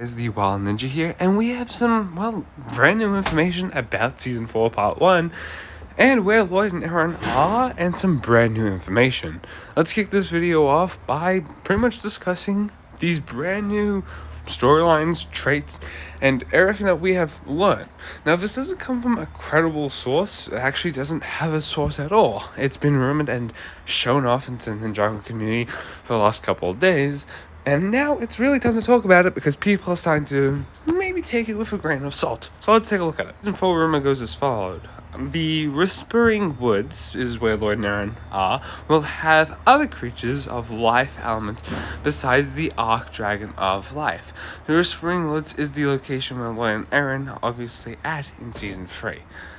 Is the Wild Ninja here, and we have some, brand new information about Season 4, Part 1, and where Lloyd and Aaron are, and some brand new information. Let's kick this video off by pretty much discussing these brand new storylines, traits, and everything that we have learned. Now, this doesn't come from a credible source. It actually doesn't have a source at all. It's been rumored and shown off into the Ninjago community for the last couple of days. And now it's really time to talk about it because people are starting to maybe take it with a grain of salt. So let's take a look at it. Season 4 rumor goes as followed. The Whispering Woods is where Lloyd and Aaron are, will have other creatures of life elements besides the Arc Dragon of Life. The Whispering Woods is the location where Lloyd and Aaron are obviously at in Season 3.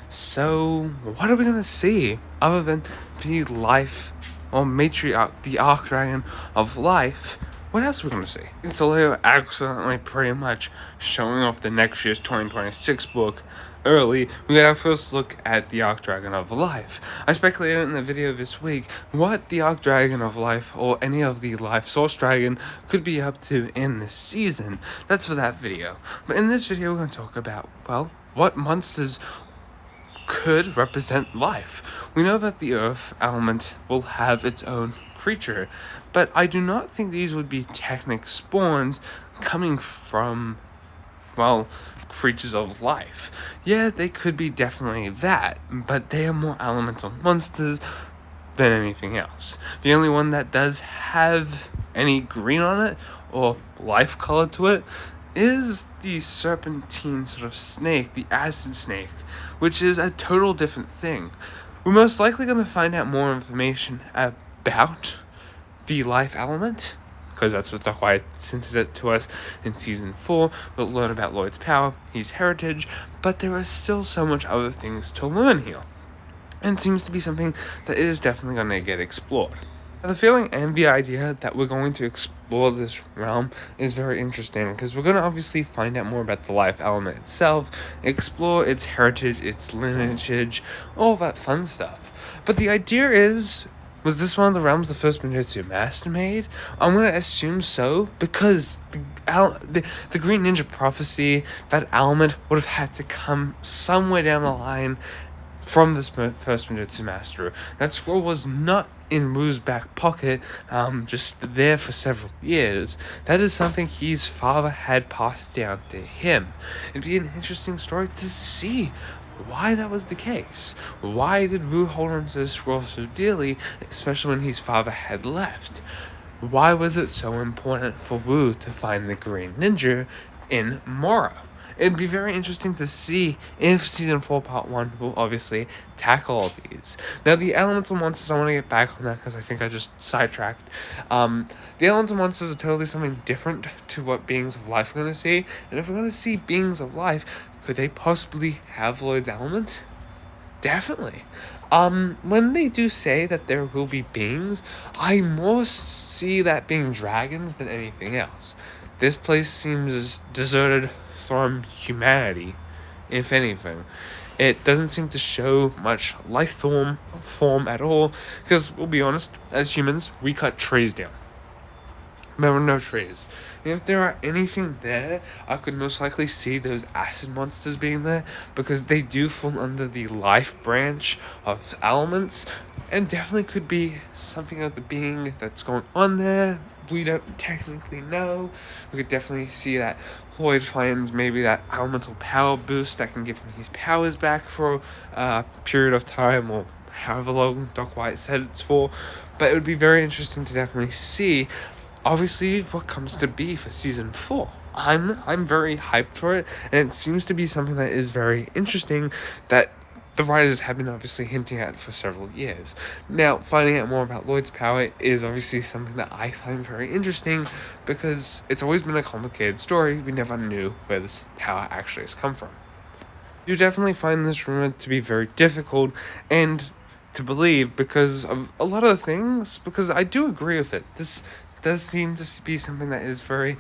So what are we going to see other than the life or matriarch, the Arc Dragon of Life? What else are we going to see? Soleo accidentally pretty much showing off the next year's 2026 book early. We got our first look at the Arc Dragon of Life. I speculated in the video this week what the Arc Dragon of Life or any of the Life Source Dragon could be up to in this season. That's for that video. But in this video we're going to talk about, what monsters could represent life. We know that the earth element will have its own creature, but I do not think these would be technic spawns coming from, creatures of life. Yeah, they could be definitely that, but they are more elemental monsters than anything else. The only one that does have any green on it or life color to it is the serpentine sort of snake, the acid snake, which is a total different thing. We're most likely going to find out more information about the life element, because that's what Doc White sent it to us in Season 4. We'll learn about Lloyd's power, his heritage, but there is still so much other things to learn here. And it seems to be something that is definitely going to get explored. The feeling and the idea that we're going to explore this realm is very interesting because we're going to obviously find out more about the life element itself, explore its heritage, its lineage, all that fun stuff. But the idea is, was this one of the realms the first Spinjitzu master made? I'm going to assume so because the Green Ninja Prophecy, that element would have had to come somewhere down the line from this first Spinjitzu master. That scroll was not in Ru's back pocket, just there for several years. That is something his father had passed down to him. It'd be an interesting story to see why that was the case. Why did Ru hold on to the scroll so dearly, especially when his father had left? Why was it so important for Ru to find the Green Ninja in Mora? It'd be very interesting to see if Season 4 Part 1 will obviously tackle all these. Now, the elemental monsters, I want to get back on that because I think I just sidetracked. The elemental monsters are totally something different to what beings of life are going to see. And if we're going to see beings of life, could they possibly have Lloyd's element? Definitely. When they do say that there will be beings, I more see that being dragons than anything else. This place seems deserted from humanity, if anything. It doesn't seem to show much life form at all, because we'll be honest, as humans, we cut trees down. There are no trees. If there are anything there, I could most likely see those acid monsters being there, because they do fall under the life branch of elements, and definitely could be something of the being that's going on there. We don't technically know. We could definitely see that Lloyd finds maybe that elemental power boost that can give him his powers back for a period of time, or however long Doc White said it's for. But it would be very interesting to definitely see, obviously, what comes to be for Season 4. I'm very hyped for it, and it seems to be something that is very interesting that the writers have been obviously hinting at for several years. Now, finding out more about Lloyd's power is obviously something that I find very interesting because it's always been a complicated story. We never knew where this power actually has come from. You definitely find this rumor to be very difficult and to believe because of a lot of things, because I do agree with it. This does seem to be something that is very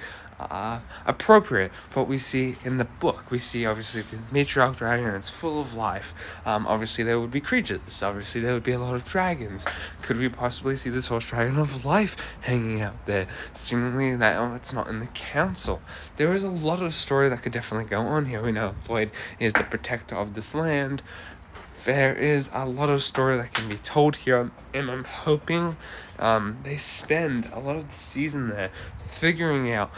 appropriate for what we see in the book. We see, obviously, the matriarch dragon, and it's full of life. Obviously, there would be creatures. Obviously, there would be a lot of dragons. Could we possibly see the source dragon of life hanging out there? Seemingly, it's not in the council. There is a lot of story that could definitely go on here. We know Lloyd is the protector of this land. There is a lot of story that can be told here, and I'm hoping they spend a lot of the season there figuring out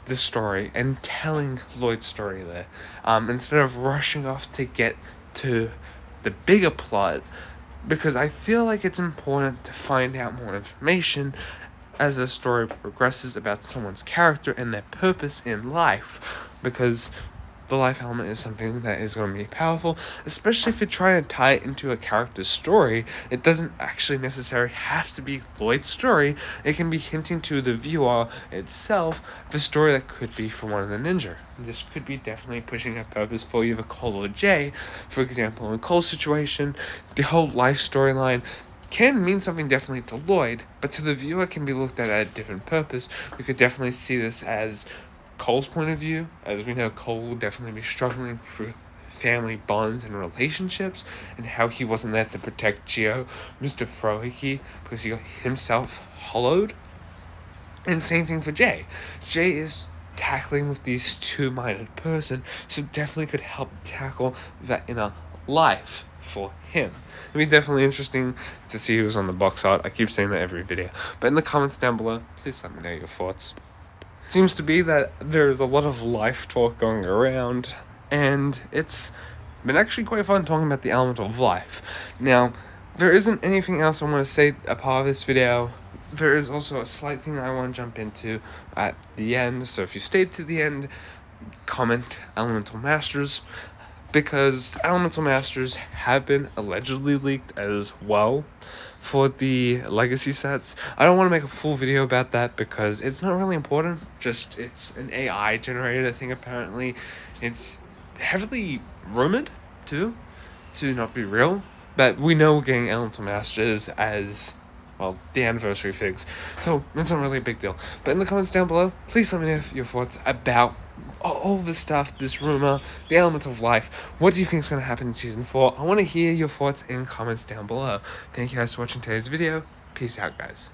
the story and telling Lloyd's story there, instead of rushing off to get to the bigger plot, because I feel like it's important to find out more information as the story progresses about someone's character and their purpose in life, because the life element is something that is going to be powerful, especially if you're trying to tie it into a character's story. It doesn't actually necessarily have to be Lloyd's story. It can be hinting to the viewer itself the story that could be for one of the ninja. This could be definitely pushing a purpose for either Cole or Jay. For example, in Cole's situation, the whole life storyline can mean something definitely to Lloyd, but to the viewer can be looked at a different purpose. We could definitely see this as Cole's point of view. As we know, Cole will definitely be struggling through family bonds and relationships, and how he wasn't there to protect Gio, Mr. Frohickey, because he got himself hollowed. And same thing for Jay. Jay is tackling with these two-minded person, so definitely could help tackle that inner life for him. It'd be definitely interesting to see who's on the box art. I keep saying that every video, but in the comments down below, please let me know your thoughts. Seems to be that there's a lot of life talk going around, and it's been actually quite fun talking about the element of life. Now, there isn't anything else I want to say a part of this video. There is also a slight thing I want to jump into at the end, so if you stayed to the end, comment Elemental Masters, because Elemental Masters have been allegedly leaked as well for the legacy sets. I don't want to make a full video about that because it's not really important. Just, it's an AI generated thing apparently. It's heavily rumored to not be real, but we know we're getting Elemental Masters as, well, the anniversary figs, so it's not really a big deal. But in the comments down below, please let me know your thoughts about all this stuff, this rumor, the element of life. What do you think is going to happen in Season 4? I want to hear your thoughts in comments down below. Thank you guys for watching today's video. Peace out, guys.